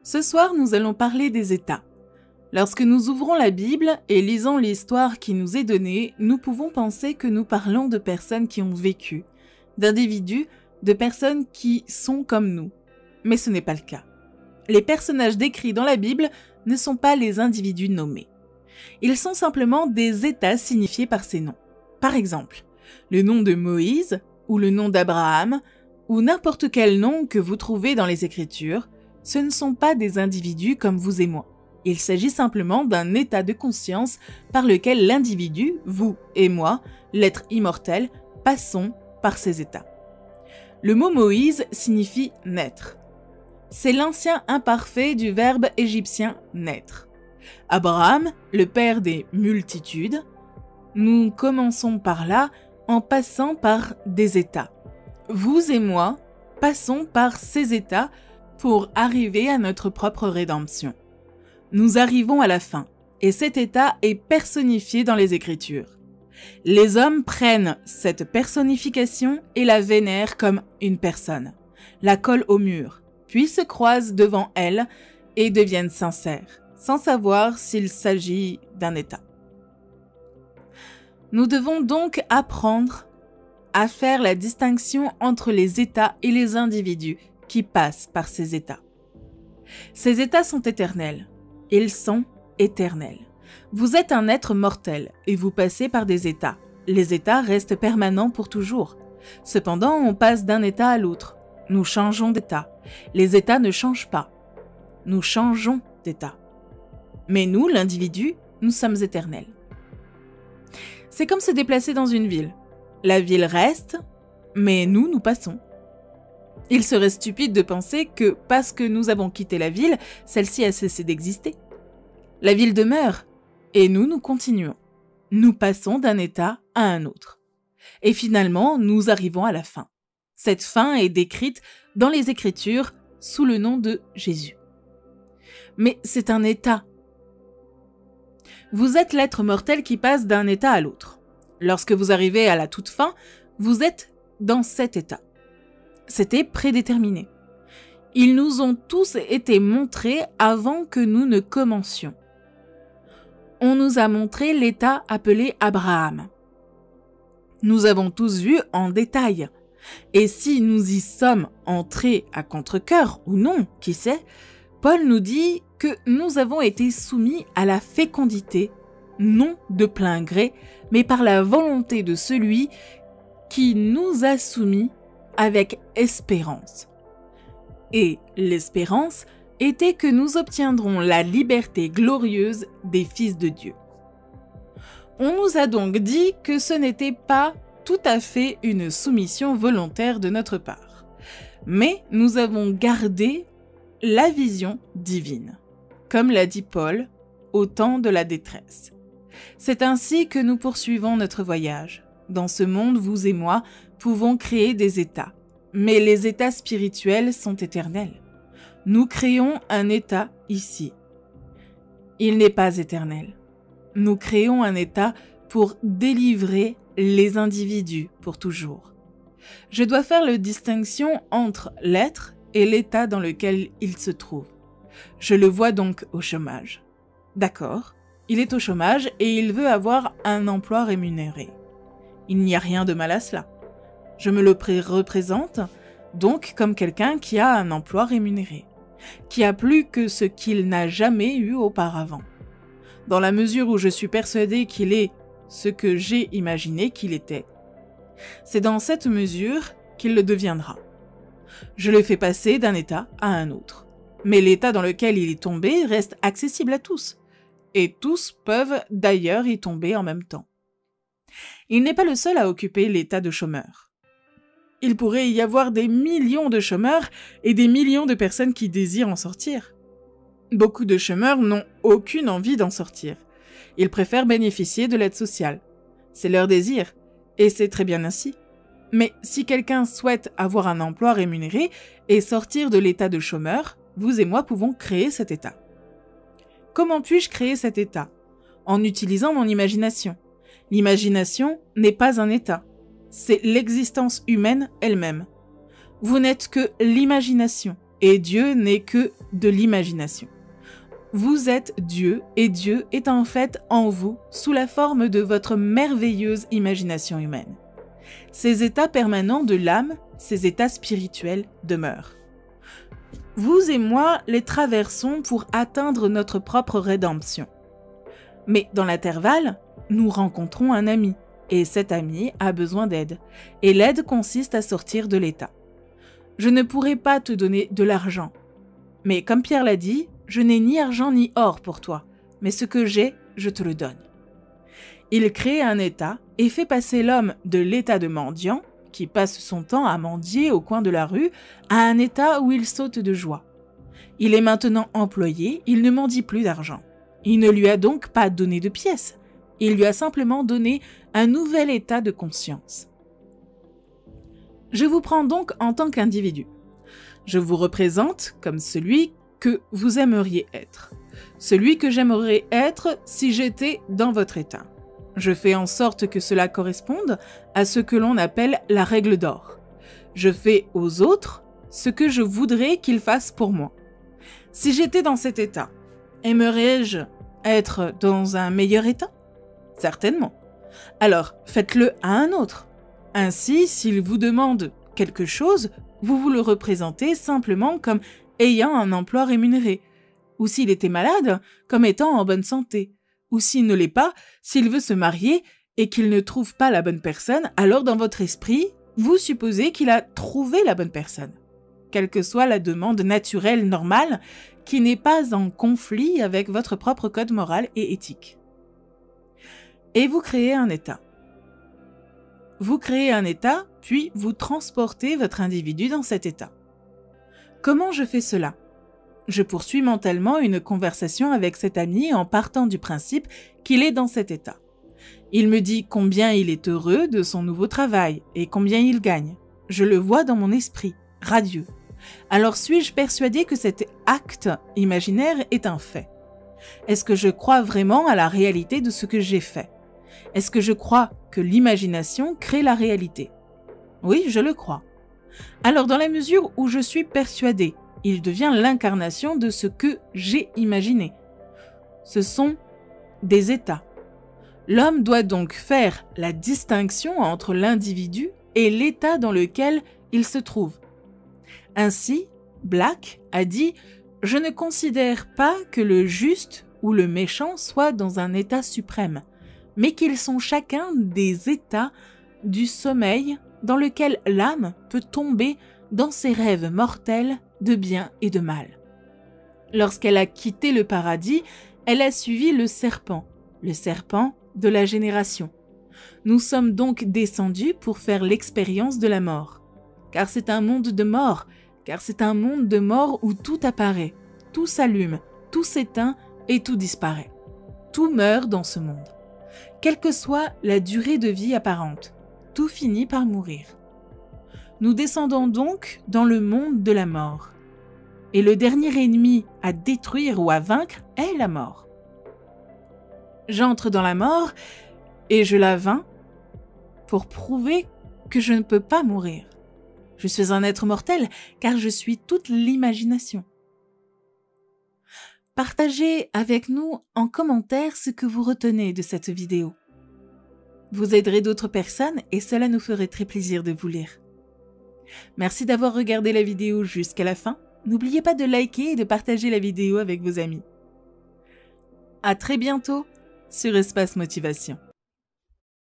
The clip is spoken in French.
Ce soir, nous allons parler des états. Lorsque nous ouvrons la Bible et lisons l'histoire qui nous est donnée, nous pouvons penser que nous parlons de personnes qui ont vécu, d'individus, de personnes qui sont comme nous. Mais ce n'est pas le cas. Les personnages décrits dans la Bible ne sont pas les individus nommés. Ils sont simplement des états signifiés par ces noms. Par exemple, le nom de Moïse, ou le nom d'Abraham, ou n'importe quel nom que vous trouvez dans les Écritures, ce ne sont pas des individus comme vous et moi. Il s'agit simplement d'un état de conscience par lequel l'individu, vous et moi, l'être immortel, passons par ces états. Le mot Moïse signifie naître. C'est l'ancien imparfait du verbe égyptien naître. Abraham, le père des multitudes, nous commençons par là en passant par des états. Vous et moi passons par ces états pour arriver à notre propre rédemption. Nous arrivons à la fin, et cet état est personnifié dans les Écritures. Les hommes prennent cette personnification et la vénèrent comme une personne, la collent au mur, puis se croisent devant elle et deviennent sincères, sans savoir s'il s'agit d'un état. Nous devons donc apprendre à faire la distinction entre les états et les individus qui passent par ces états. Ces états sont éternels. Ils sont éternels. Vous êtes un être mortel et vous passez par des états. Les états restent permanents pour toujours. Cependant, on passe d'un état à l'autre. Nous changeons d'état. Les états ne changent pas. Nous changeons d'état. Mais nous, l'individu, nous sommes éternels. C'est comme se déplacer dans une ville. La ville reste, mais nous passons. Il serait stupide de penser que parce que nous avons quitté la ville, celle-ci a cessé d'exister. La ville demeure, et nous continuons. Nous passons d'un état à un autre. Et finalement, nous arrivons à la fin. Cette fin est décrite dans les Écritures sous le nom de Jésus. Mais c'est un état. Vous êtes l'être mortel qui passe d'un état à l'autre. Lorsque vous arrivez à la toute fin, vous êtes dans cet état. C'était prédéterminé. Ils nous ont tous été montrés avant que nous ne commencions. On nous a montré l'état appelé Abraham. Nous avons tous vu en détail. Et si nous y sommes entrés à contre-cœur ou non, qui sait, Paul nous dit que nous avons été soumis à la fécondité, non de plein gré, mais par la volonté de celui qui nous a soumis avec espérance. Et l'espérance était que nous obtiendrons la liberté glorieuse des fils de Dieu. On nous a donc dit que ce n'était pas tout à fait une soumission volontaire de notre part, mais nous avons gardé la vision divine, comme l'a dit Paul au temps de la détresse. C'est ainsi que nous poursuivons notre voyage. Dans ce monde, vous et moi pouvons créer des états, mais les états spirituels sont éternels. Nous créons un état ici. Il n'est pas éternel. Nous créons un état pour délivrer les individus pour toujours. Je dois faire la distinction entre l'être et l'état dans lequel il se trouve. Je le vois donc au chômage. D'accord, il est au chômage et il veut avoir un emploi rémunéré. Il n'y a rien de mal à cela. Je me le représente donc comme quelqu'un qui a un emploi rémunéré, qui a plus que ce qu'il n'a jamais eu auparavant. Dans la mesure où je suis persuadé qu'il est ce que j'ai imaginé qu'il était, c'est dans cette mesure qu'il le deviendra. Je le fais passer d'un état à un autre. Mais l'état dans lequel il est tombé reste accessible à tous. Et tous peuvent d'ailleurs y tomber en même temps. Il n'est pas le seul à occuper l'état de chômeur. Il pourrait y avoir des millions de chômeurs et des millions de personnes qui désirent en sortir. Beaucoup de chômeurs n'ont aucune envie d'en sortir. Ils préfèrent bénéficier de l'aide sociale. C'est leur désir, et c'est très bien ainsi. Mais si quelqu'un souhaite avoir un emploi rémunéré et sortir de l'état de chômeur, vous et moi pouvons créer cet état. Comment puis-je créer cet état? En utilisant mon imagination. L'imagination n'est pas un état, c'est l'existence humaine elle-même. Vous n'êtes que l'imagination, et Dieu n'est que de l'imagination. Vous êtes Dieu et Dieu est en fait en vous sous la forme de votre merveilleuse imagination humaine. Ces états permanents de l'âme, ces états spirituels demeurent. Vous et moi les traversons pour atteindre notre propre rédemption. Mais dans l'intervalle, nous rencontrons un ami, et cet ami a besoin d'aide, et l'aide consiste à sortir de l'état. Je ne pourrai pas te donner de l'argent, mais comme Pierre l'a dit, je n'ai ni argent ni or pour toi, mais ce que j'ai, je te le donne. Il crée un état et fait passer l'homme de l'état de mendiant, qui passe son temps à mendier au coin de la rue, à un état où il saute de joie. Il est maintenant employé, il ne mendie plus d'argent. Il ne lui a donc pas donné de pièces, il lui a simplement donné un nouvel état de conscience. Je vous prends donc en tant qu'individu. Je vous représente comme celui que vous aimeriez être. Celui que j'aimerais être si j'étais dans votre état. Je fais en sorte que cela corresponde à ce que l'on appelle la règle d'or. Je fais aux autres ce que je voudrais qu'ils fassent pour moi. Si j'étais dans cet état, aimerais-je être dans un meilleur état? Certainement. Alors, faites-le à un autre. Ainsi, s'il vous demande quelque chose, vous vous le représentez simplement comme ayant un emploi rémunéré, ou s'il était malade, comme étant en bonne santé, ou s'il ne l'est pas, s'il veut se marier et qu'il ne trouve pas la bonne personne, alors dans votre esprit, vous supposez qu'il a trouvé la bonne personne, quelle que soit la demande naturelle normale qui n'est pas en conflit avec votre propre code moral et éthique. Et vous créez un état. Vous créez un état, puis vous transportez votre individu dans cet état. Comment je fais cela? Je poursuis mentalement une conversation avec cet ami en partant du principe qu'il est dans cet état. Il me dit combien il est heureux de son nouveau travail et combien il gagne. Je le vois dans mon esprit, radieux. Alors suis-je persuadé que cet acte imaginaire est un fait? Est-ce que je crois vraiment à la réalité de ce que j'ai fait? Est-ce que je crois que l'imagination crée la réalité? Oui, je le crois. Alors dans la mesure où je suis persuadé, il devient l'incarnation de ce que j'ai imaginé. Ce sont des états. L'homme doit donc faire la distinction entre l'individu et l'état dans lequel il se trouve. Ainsi, Black a dit « Je ne considère pas que le juste ou le méchant soit dans un état suprême, mais qu'ils sont chacun des états du sommeil dans lequel l'âme peut tomber dans ses rêves mortels de bien et de mal. Lorsqu'elle a quitté le paradis, elle a suivi le serpent de la génération. Nous sommes donc descendus pour faire l'expérience de la mort. Car c'est un monde de mort, où tout apparaît, tout s'allume, tout s'éteint et tout disparaît. Tout meurt dans ce monde. Quelle que soit la durée de vie apparente, tout finit par mourir. Nous descendons donc dans le monde de la mort. Et le dernier ennemi à détruire ou à vaincre est la mort. J'entre dans la mort et je la vains pour prouver que je ne peux pas mourir. Je suis un être mortel car je suis toute l'imagination. Partagez avec nous en commentaire ce que vous retenez de cette vidéo. Vous aiderez d'autres personnes et cela nous ferait très plaisir de vous lire. Merci d'avoir regardé la vidéo jusqu'à la fin. N'oubliez pas de liker et de partager la vidéo avec vos amis. À très bientôt sur Espace Motivation.